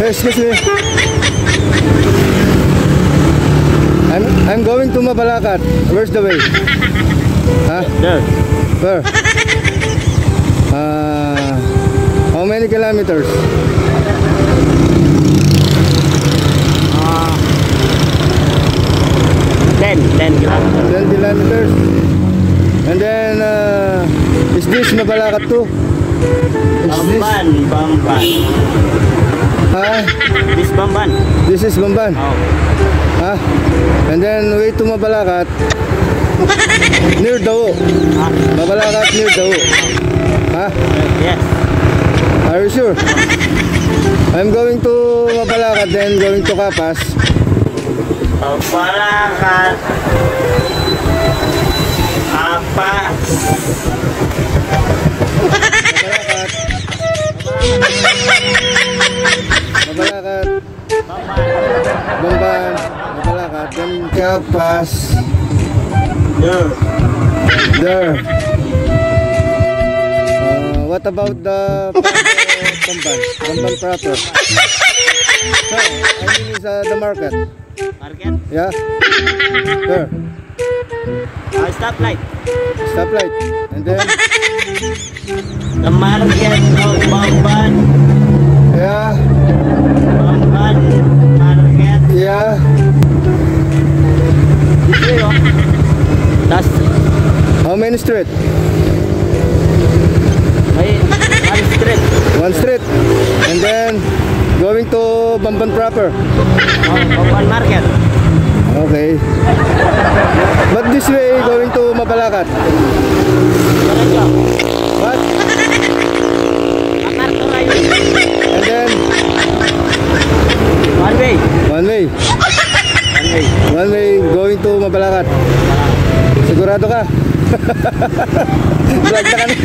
Excuse me. I'm going to Mabalacat. Where's the way? Huh? There. Where? How many kilometers? 10 kilometers. 10 kilometers. And then, is this Mabalacat too? Bamban. Huh? This Bamban. This is Bamban. Oh. Huh? And then, way to Mabalacat. Near Dao. Mabalacat near Dao. Huh? Yes. Are you sure? I'm going to Mabalacat, then going to Capas. Mabalacat. Apa? Mabalacat. Bamban. Mabalacat, then Capas. There. What about the Bamban? Bamban proper. No, I mean is the market. Market? Yeah. There. Stoplight. Stoplight. And then The market of Bamban. yeah. Bamban market. Yeah. This way, oh. That's How many street? one street. One street. And then going to Bamban proper. Bamban market. Okay. But this way going to Mabalacat. Diretso. What? MacArthur Highway. And then One way. one way. One way. One way going to Mabalacat. Sigurado ka? Vlog na kami.